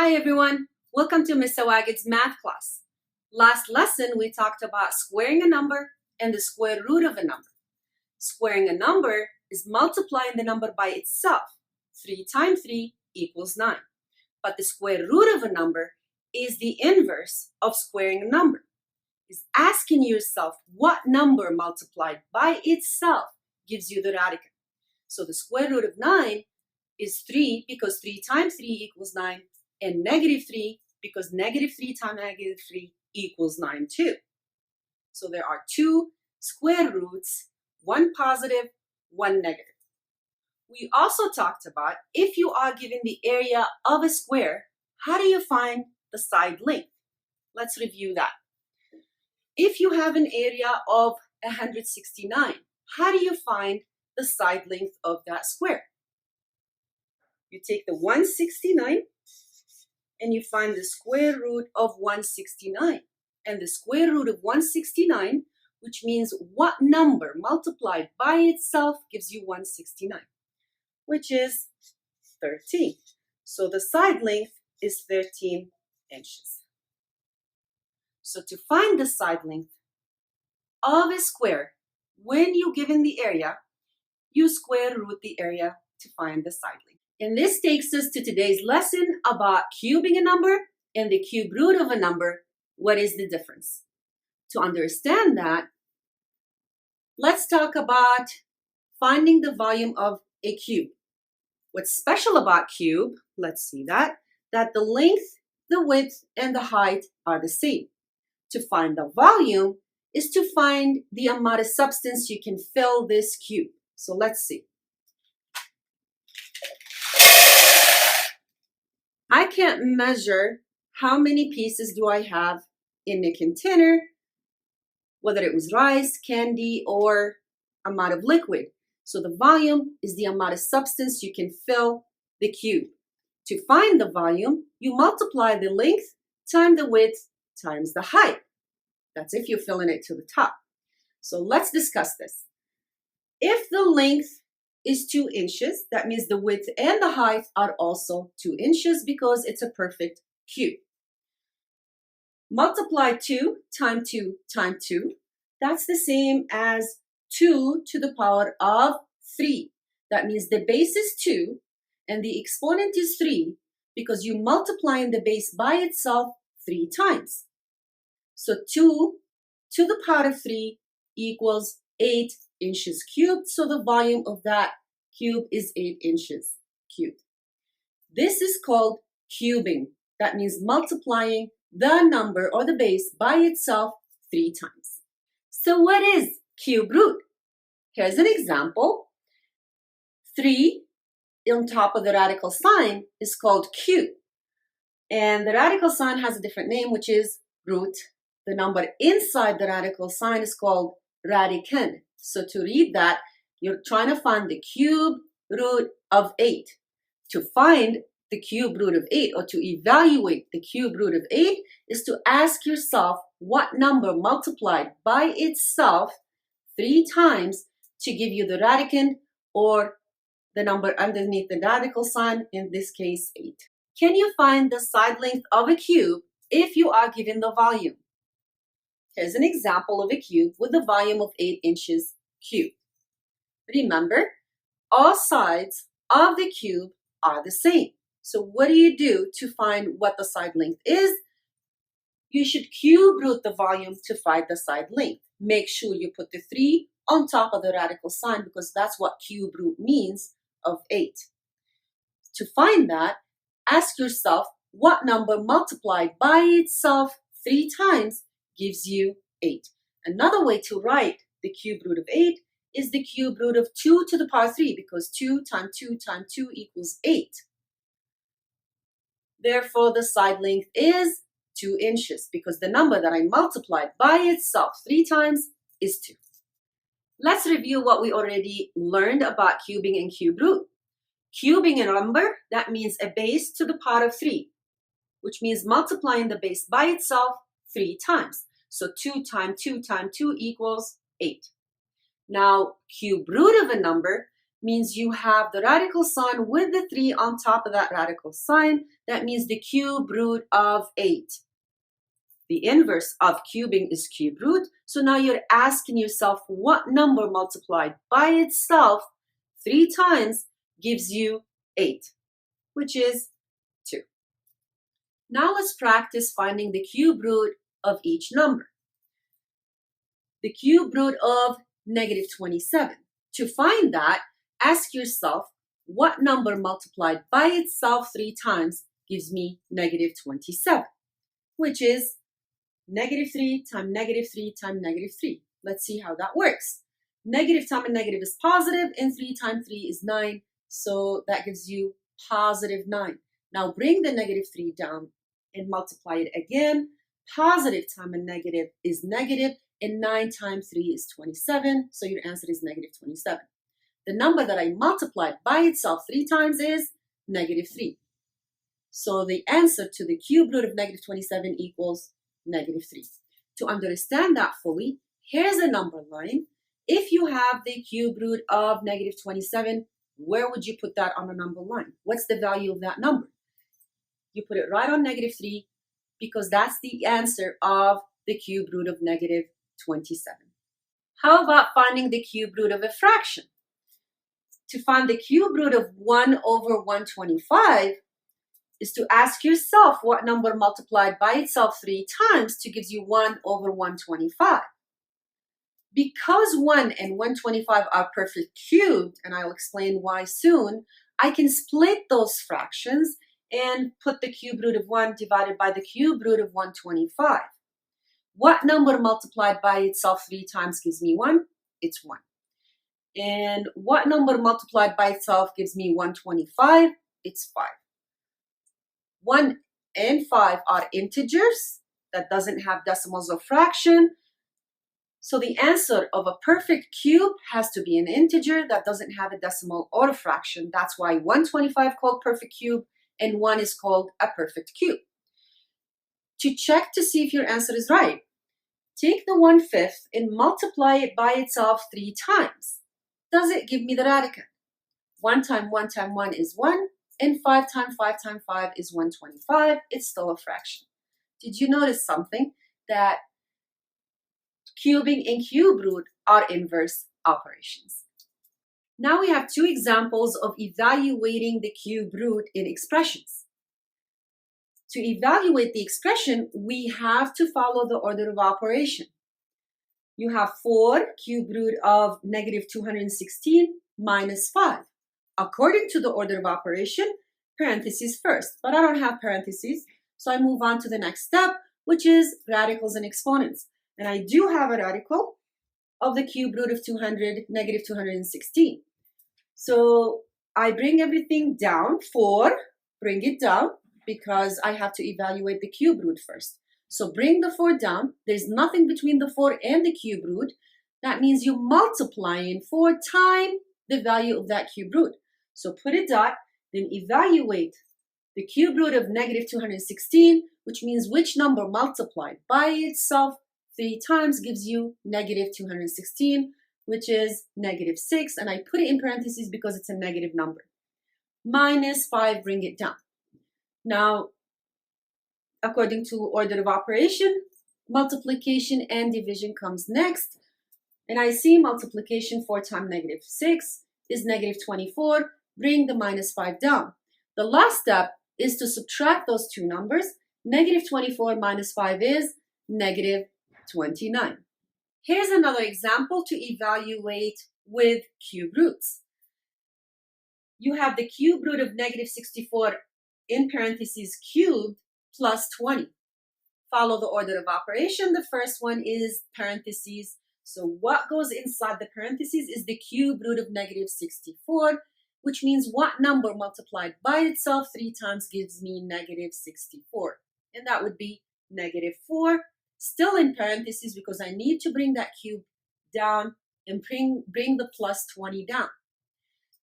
Hi everyone, welcome to Miss Sawagid's math class. Last lesson we talked about squaring a number and the square root of a number. Squaring a number is multiplying the number by itself. 3 times 3 equals 9. But the square root of a number is the inverse of squaring a number. It's asking yourself what number multiplied by itself gives you the radicand. So the square root of 9 is 3 because 3 times 3 equals 9. And negative 3 because negative 3 times negative 3 equals 9 too. So there are two square roots, one positive, one negative. We also talked about if you are given the area of a square, how do you find the side length? Let's review that. If you have an area of 169, how do you find the side length of that square? You take the 169 and you find the square root of 169. And the square root of 169, which means what number multiplied by itself gives you 169, which is 13. So the side length is 13 inches. So to find the side length of a square, when you're given the area, you square root the area to find the side length. And this takes us to today's lesson about cubing a number and the cube root of a number. What is the difference? To understand that, let's talk about finding the volume of a cube. What's special about cube, let's see that the length, the width, and the height are the same. To find the volume is to find the amount of substance you can fill this cube. So let's see. I can't measure how many pieces do I have in a container, whether it was rice, candy, or amount of liquid. So the volume is the amount of substance you can fill the cube. To find the volume, you multiply the length times the width times the height. That's if you're filling it to the top. So let's discuss this. If the length is 2 inches, that means the width and the height are also 2 inches because it's a perfect cube. Multiply 2 times 2 times 2. That's the same as 2 to the power of 3. That means the base is 2 and the exponent is 3 because you're multiplying the base by itself 3 times. So 2 to the power of 3 equals 8 inches cubed. So the volume of that cube is 8 inches cubed. This is called cubing. That means multiplying the number or the base by itself 3 times. So what is cube root? Here's an example. 3 on top of the radical sign is called cube. And the radical sign has a different name, which is root. The number inside the radical sign is called radicand. So to read that, you're trying to find the cube root of 8. To find the cube root of 8 or to evaluate the cube root of 8 is to ask yourself what number multiplied by itself 3 times to give you the radicand or the number underneath the radical sign, in this case 8. Can you find the side length of a cube if you are given the volume? Here's an example of a cube with a volume of 8 inches cubed. Remember, all sides of the cube are the same. So what do you do to find what the side length is? You should cube root the volume to find the side length. Make sure you put the 3 on top of the radical sign because that's what cube root means of 8. To find that, ask yourself what number multiplied by itself 3 times gives you 8. Another way to write the cube root of 8 is the cube root of 2 to the power 3 because 2 times 2 times 2 equals 8. Therefore, the side length is 2 inches because the number that I multiplied by itself 3 times is 2. Let's review what we already learned about cubing and cube root. Cubing a number, that means a base to the power of 3, which means multiplying the base by itself 3 times. So 2 times 2 times 2 equals 8. Now, cube root of a number means you have the radical sign with the 3 on top of that radical sign. That means the cube root of 8. The inverse of cubing is cube root. So now you're asking yourself what number multiplied by itself 3 times gives you 8, which is 2. Now let's practice finding the cube root of each number. The cube root of negative 27. To find that, ask yourself what number multiplied by itself 3 times gives me negative 27, which is negative 3 times negative 3 times negative 3. Let's see how that works. Negative times a negative is positive, and 3 times 3 is 9, so that gives you positive 9. Now bring the negative 3 down and multiply it again. Positive times a negative is negative, and 9 times 3 is 27, so your answer is negative 27. The number that I multiplied by itself 3 times is negative 3. So the answer to the cube root of negative 27 equals negative 3. To understand that fully, here's a number line. If you have the cube root of negative 27, where would you put that on a number line? What's the value of that number? You put it right on negative 3 because that's the answer of the cube root of negative 27. How about finding the cube root of a fraction? To find the cube root of 1 over 125 is to ask yourself what number multiplied by itself 3 times to gives you 1 over 125. Because 1 and 125 are perfect cubed, and I'll explain why soon, I can split those fractions and put the cube root of 1 divided by the cube root of 125. What number multiplied by itself 3 times gives me 1? It's 1. And what number multiplied by itself gives me 125? It's 5. 1 and 5 are integers that doesn't have decimals or fraction. So the answer of a perfect cube has to be an integer that doesn't have a decimal or a fraction. That's why 125 called perfect cube and 1 is called a perfect cube. To check to see if your answer is right, take the 1/5 and multiply it by itself 3 times. Does it give me the radicand? 1 times 1 times 1 is 1, and 5 times 5 times 5 is 125. It's still a fraction. Did you notice something? That cubing and cube root are inverse operations. Now we have 2 examples of evaluating the cube root in expressions. To evaluate the expression, we have to follow the order of operation. You have 4 cube root of negative 216 minus 5. According to the order of operation, parentheses first, but I don't have parentheses, so I move on to the next step, which is radicals and exponents. And I do have a radical of the cube root of negative 216. So I bring everything down, 4, bring it down, because I have to evaluate the cube root first. So bring the 4 down. There's nothing between the 4 and the cube root. That means you multiplying 4 times the value of that cube root. So put a dot, then evaluate the cube root of negative 216, which means which number multiplied by itself 3 times gives you negative 216, which is negative 6. And I put it in parentheses because it's a negative number. Minus 5, bring it down. Now, according to order of operation, multiplication and division comes next. And I see multiplication 4 times negative 6 is negative 24. Bring the minus 5 down. The last step is to subtract those 2 numbers. Negative 24 minus 5 is negative 29. Here's another example to evaluate with cube roots. You have the cube root of negative 64 in parentheses cubed plus 20. Follow the order of operation. The first one is parentheses. So what goes inside the parentheses is the cube root of negative 64, which means what number multiplied by itself 3 times gives me negative 64. And that would be negative 4, still in parentheses because I need to bring that cube down and bring the plus 20 down.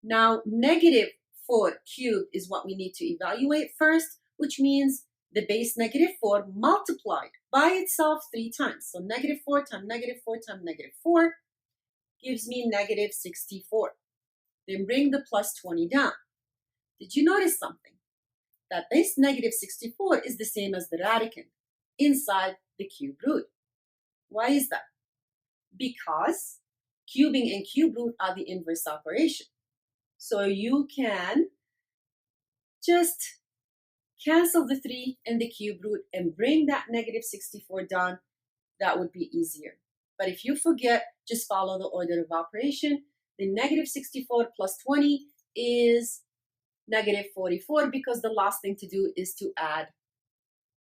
Now, negative 4 cubed is what we need to evaluate first, which means the base negative 4 multiplied by itself 3 times. So negative 4 times negative 4 times negative 4 gives me negative 64. Then bring the plus 20 down. Did you notice something? That this negative 64 is the same as the radicand inside the cube root. Why is that? Because cubing and cube root are the inverse operation. So you can just cancel the 3 and the cube root and bring that negative 64 down. That would be easier. But if you forget, just follow the order of operation. The negative 64 plus 20 is negative 44 because the last thing to do is to add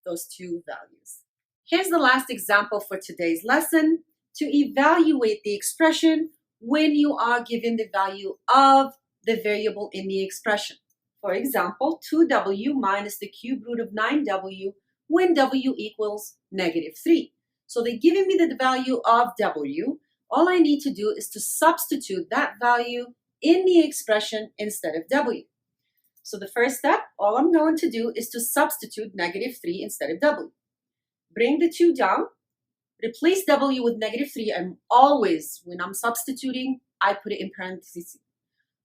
those two values. Here's the last example for today's lesson. To evaluate the expression when you are given the value of the variable in the expression. For example, 2w minus the cube root of 9w when w equals negative 3. So they're giving me the value of w. All I need to do is to substitute that value in the expression instead of w. So the first step, all I'm going to do is to substitute negative 3 instead of w. Bring the 2 down. Replace w with negative 3, and always when I'm substituting, I put it in parentheses.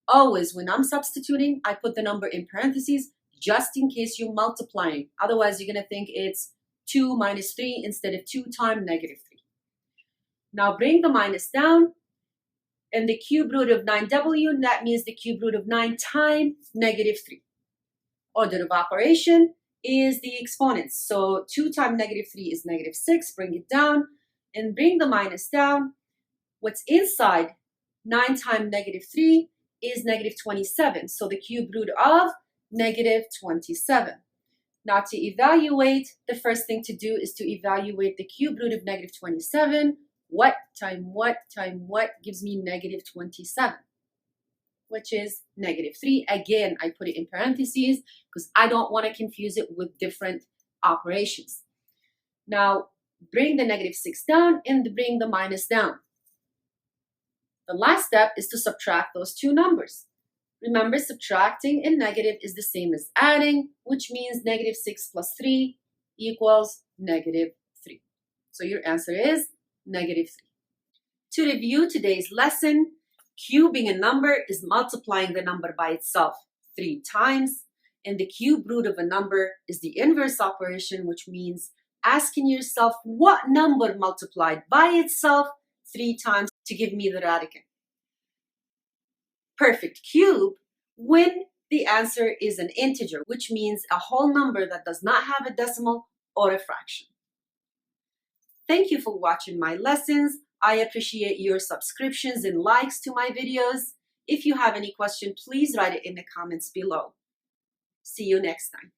Always when I'm substituting, I put the number in parentheses just in case you're multiplying. Otherwise, you're going to think it's 2 minus 3 instead of 2 times negative 3. Now bring the minus down, and the cube root of 9w, that means the cube root of 9 times negative 3. Order of operation is the exponents. So 2 times negative 3 is negative 6. Bring it down and bring the minus down. What's inside 9 times negative 3 is negative 27. So the cube root of negative 27. Now to evaluate, the first thing to do is to evaluate the cube root of negative 27. What times what gives me negative 27? Which is negative 3. Again, I put it in parentheses because I don't want to confuse it with different operations. Now, bring the negative 6 down and bring the minus down. The last step is to subtract those two numbers. Remember, subtracting and negative is the same as adding, which means negative 6 plus 3 equals negative 3. So your answer is negative 3. To review today's lesson, cubing a number is multiplying the number by itself 3 times, and the cube root of a number is the inverse operation, which means asking yourself what number multiplied by itself 3 times to give me the radicand. Perfect cube when the answer is an integer, which means a whole number that does not have a decimal or a fraction. Thank you for watching my lessons. I appreciate your subscriptions and likes to my videos. If you have any question, please write it in the comments below. See you next time.